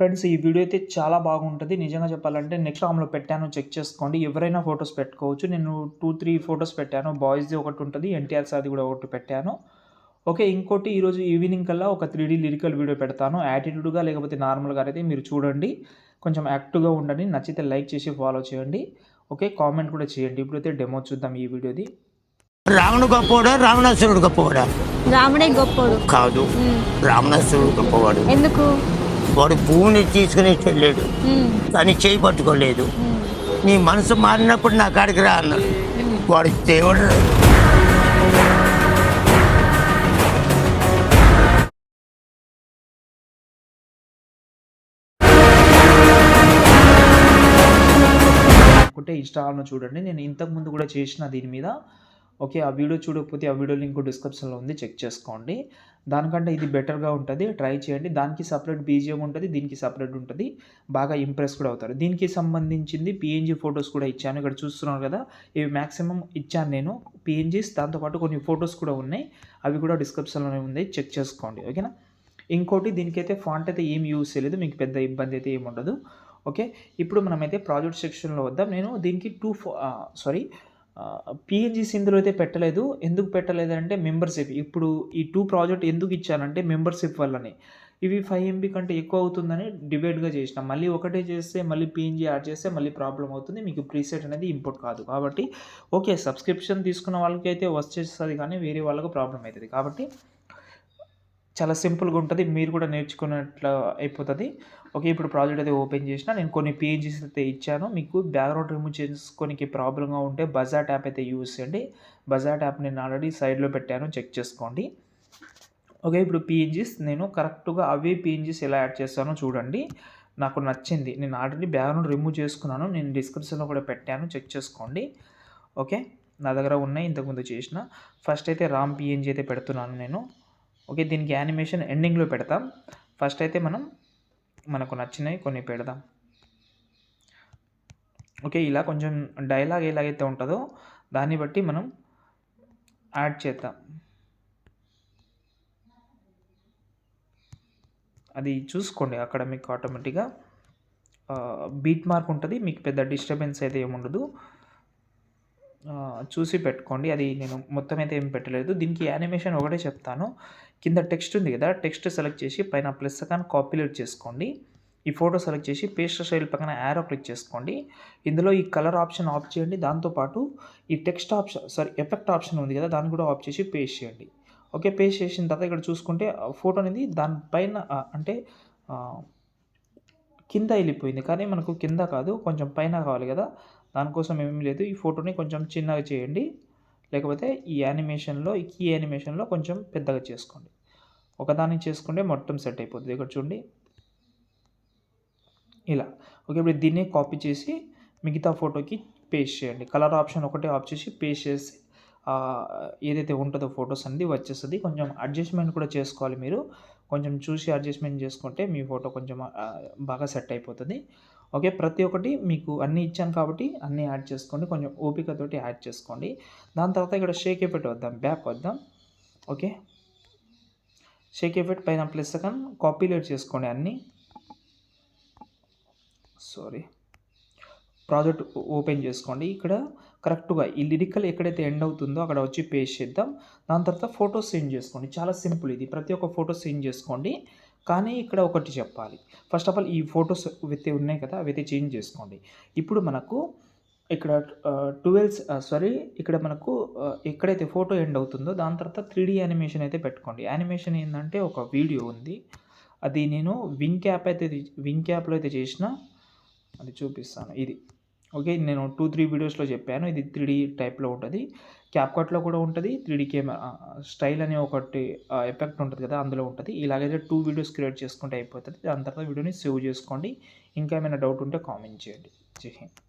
Friends, ఈ video అయితే చాలా బాగుంటుంది. నిజంగా చెప్పాలంటే నెక్స్ట్ ఆమ్‌లో పెట్టాను, చెక్ చేసుకోండి. ఎవరైనా ఫోటోస్ పెట్టుకోవచ్చు. నేను 2, 3 ఫోటోస్ పెట్టాను. బాయ్స్‌ది ఒకటుంటది. ఎన్టీఆర్ సార్‌ది కూడా ఒకటి పెట్టాను. ఓకే. ఇంకోటి ఈరోజు ఈవినింగ్ కల్లా ఒక 3 లిరికల్ వీడియో పెడతాను. యాటిట్యూడ్‌గా లేకపోతే నార్మల్‌గా అయితే మీరు చూడండి. కొంచెం యాక్టివ్‌గా ఉండండి. నచ్చితే లైక్ చేసి ఫాలో చేయండి. ఓకే. కామెంట్ కూడా చేయండి. ఇప్పుడైతే డెమో చూద్దాం ఈ వీడియోది. రావణుడు గొప్పవాడా రావణాసురుడు గొప్పవాడా? రాముడే గొప్పోడు కాదు, రావణాసురుడు గొప్పవాడు. ఎందుకు? వాడు భూమిని తీసుకుని వెళ్ళాడు, కానీ చేయి పట్టుకోలేదు. నీ మనసు మారినప్పుడు నా కాడికి రా అన్నాడు. వాడు దేవుడు. అనుకుంటే ఇన్‌స్టాగ్రామ్‌లో చూడండి. నేను ఇంతకుముందు కూడా చేసిన దీని మీద. ఓకే. ఆ వీడియో చూడకపోతే ఆ వీడియో లింక్ డిస్క్రిప్షన్‌లో ఉంది. చెక్ చేసుకోండి. దానికంటే ఇది బెటర్‌గా ఉంటుంది. ట్రై చేయండి. దానికి సెపరేట్ బీజీఎం ఉంటుంది. దీనికి సెపరేట్ ఉంటుంది. బాగా ఇంప్రెస్ కూడా అవుతారు. దీనికి సంబంధించింది పీఎన్జీ ఫోటోస్ కూడా ఇచ్చాను. ఇక్కడ చూస్తున్నారు కదా! ఇవి మ్యాక్సిమం ఇచ్చాను నేను పీఎన్జీస్. దాంతోపాటు కొన్ని ఫోటోస్ కూడా ఉన్నాయి. అవి కూడా డిస్క్రిప్షన్‌లోనే ఉంది. చెక్ చేసుకోండి. ఓకేనా? ఇంకోటి దీనికైతే ఫాంట్ అయితే ఏం యూజ్ చేయలేదు. మీకు పెద్ద ఇబ్బంది అయితే ఏమి ఉండదు. ఓకే. ఇప్పుడు మనమైతే ప్రాజెక్ట్ సెక్షన్‌లో వద్దాం. నేను దీనికి పీఎన్జీస్ ఇందులో అయితే పెట్టలేదు. ఎందుకు పెట్టలేదంటే మెంబర్‌షిప్. ఇప్పుడు ఈ 2 ప్రాజెక్ట్ ఎందుకు ఇచ్చానంటే మెంబర్‌షిప్ వల్లనే. ఇవి 5 ఎంబీ కంటే ఎక్కువ అవుతుందని డివైడ్‌గా చేసిన. మళ్ళీ ఒకటే చేస్తే మళ్ళీ పీఎన్జీ యాడ్ చేస్తే మళ్ళీ ప్రాబ్లమ్ అవుతుంది. మీకు ప్రీసెట్ అనేది ఇంపోర్ట్ కాదు. కాబట్టి ఓకే. సబ్స్క్రిప్షన్ తీసుకున్న వాళ్ళకైతే వచ్చేస్తది కానీ వేరే వాళ్ళకు ప్రాబ్లమ్ అయితది. కాబట్టి చాలా సింపుల్‌గా ఉంటది. మీరు కూడా నేర్చుకున్నట్లు అయిపోతది. ఓకే. ఇప్పుడు ప్రాజెక్ట్ అయితే ఓపెన్ చేసిన. నేను కొన్ని పేజెస్ అయితే ఇచ్చాను. మీకు బ్యాక్‌గ్రౌండ్ రిమూవ్ చేసుకోనికి ప్రాబ్లమ్‌గా ఉంటే బజార్ యాప్ అయితే యూజ్ చేయండి. బజార్ యాప్ నేను ఆల్రెడీ సైడ్‌లో పెట్టాను. చెక్ చేసుకోండి. ఓకే. ఇప్పుడు పీఎన్జీస్ నేను కరెక్ట్‌గా అవే పీఎన్జీస్ ఎలా యాడ్ చేస్తానో చూడండి. నాకు నచ్చింది. నేను ఆల్రెడీ బ్యాక్‌గ్రౌండ్ రిమూవ్ చేసుకున్నాను. నేను డిస్క్రిప్షన్‌లో కూడా పెట్టాను. చెక్ చేసుకోండి. ఓకే. నా దగ్గర ఉన్నాయి. ఇంతకుముందు చేసిన. ఫస్ట్ అయితే రామ్ పీఎన్జీ అయితే పెడుతున్నాను నేను. ఓకే. దీనికి యానిమేషన్ ఎండింగ్‌లో పెడతాం. ఫస్ట్ అయితే మనకు నచ్చినవి కొన్ని పెడదాం. ఓకే. ఇలా కొంచెం డైలాగ్ ఎలాగైతే ఉంటుందో దాన్ని బట్టి మనం యాడ్ చేద్దాం. అది చూసుకోండి. అక్కడ మీకు ఆటోమేటిక్‌గా బీట్ మార్క్ ఉంటుంది. మీకు పెద్ద డిస్టర్బెన్స్ అయితే ఏముండదు. చూసి పెట్టుకోండి. అది నేను మొత్తం అయితే ఏం పెట్టలేదు. దీనికి యానిమేషన్ ఒకటే చెప్తాను. కింద టెక్స్ట్ ఉంది కదా! టెక్స్ట్ సెలెక్ట్ చేసి పైన ప్లస్ ఐకాన్ కాపీలేట్ చేసుకోండి. ఈ ఫోటో సెలెక్ట్ చేసి పేస్ట్ స్టైల్ పక్కన యారో క్లిక్ చేసుకోండి. ఇందులో ఈ కలర్ ఆప్షన్ ఆఫ్ చేయండి. దాంతోపాటు ఈ టెక్స్ట్ ఆప్షన్ ఎఫెక్ట్ ఆప్షన్ ఉంది కదా! దాన్ని కూడా ఆఫ్ చేసి పేస్ట్ చేయండి. ఓకే. పేస్ట్ చేసిన తర్వాత ఇక్కడ చూసుకుంటే ఫోటో అనేది దానిపైన అంటే కింద వెళ్ళిపోయింది. కానీ మనకు కింద కాదు, కొంచెం పైన కావాలి కదా! దానికోసం ఏమీ లేదు. ఈ ఫోటోని కొంచెం చిన్నగా చేయండి. లేకపోతే ఈ కీ యానిమేషన్‌లో కొంచెం పెద్దగా చేసుకోండి. ఒకదాన్ని చేసుకుంటే మొత్తం సెట్ అయిపోద్ది. ఇక్కడ చూడండి. ఇలా. ఓకే. ఇప్పుడు దీన్నే కాపీ చేసి మిగతా ఫోటోకి పేస్ట్ చేయండి. కలర్ ఆప్షన్ ఒకటే ఆఫ్ చేసి పేస్ట్ చేసి ఏదైతే ఉంటుందో ఫోటోస్ అనేది వచ్చేస్తది. కొంచెం అడ్జస్ట్‌మెంట్ కూడా చేసుకోవాలి మీరు. కొంచెం చూసి అడ్జస్ట్‌మెంట్ చేసుకుంటే మీ ఫోటో కొంచెం బాగా సెట్ అయిపోతది. ఓకే. ప్రతి ఒక్కటి మీకు అన్నీ ఇచ్చాను కాబట్టి అన్నీ యాడ్ చేసుకోండి. కొంచెం ఓపికతోటి యాడ్ చేసుకోండి. దాని తర్వాత ఇక్కడ షేక్ ఎఫెక్ట్ వద్దాం. బ్యాక్ వద్దాం. ఓకే. షేక్ ఎఫెక్ట్ పైన ప్లస్ ఐకాన్ కాపీలేట్ చేసుకోండి అన్నీ. ప్రాజెక్ట్ ఓపెన్ చేసుకోండి. ఇక్కడ కరెక్ట్‌గా ఈ లిరికల్ ఎక్కడైతే ఎండ్ అవుతుందో అక్కడ వచ్చి పేస్ట్ చేద్దాం. దాని తర్వాత ఫోటోస్ సెండ్ చేసుకోండి. చాలా సింపుల్ ఇది. ప్రతి ఒక్క ఫోటో సెండ్ చేసుకోండి. కానీ ఇక్కడ ఒకటి చెప్పాలి. ఫస్ట్ ఆఫ్ ఆల్ ఈ ఫోటోస్ అయితే ఉన్నాయి కదా! అవైతే చేంజ్ చేసుకోండి. ఇప్పుడు మనకు ఇక్కడ ఇక్కడ మనకు ఎక్కడైతే ఫోటో ఎండ్ అవుతుందో దాని తర్వాత 3D యానిమేషన్ అయితే పెట్టుకోండి. యానిమేషన్ ఏందంటే ఒక వీడియో ఉంది. అది నేను వింక్ యాప్‌లో అయితే చేసిన. అది చూపిస్తాను. ఇది. ఓకే. నేను 2, 3 వీడియోస్‌లో చెప్పాను. ఇది 3D టైప్‌లో ఉంటది. క్యాప్‌కట్‌లో కూడా ఉంటది. 3D స్టైల్ అనే ఒకటి ఎఫెక్ట్ ఉంటది కదా! అందులో ఉంటది. ఇలాగైతే 2 వీడియోస్ క్రియేట్ చేసుకుంటే అయిపోతది. దాని తర్వాత వీడియోని సేవ్ చేసుకోండి. ఇంకా ఏమైనా డౌట్ ఉంటే కామెంట్ చేయండి. జై హింద్.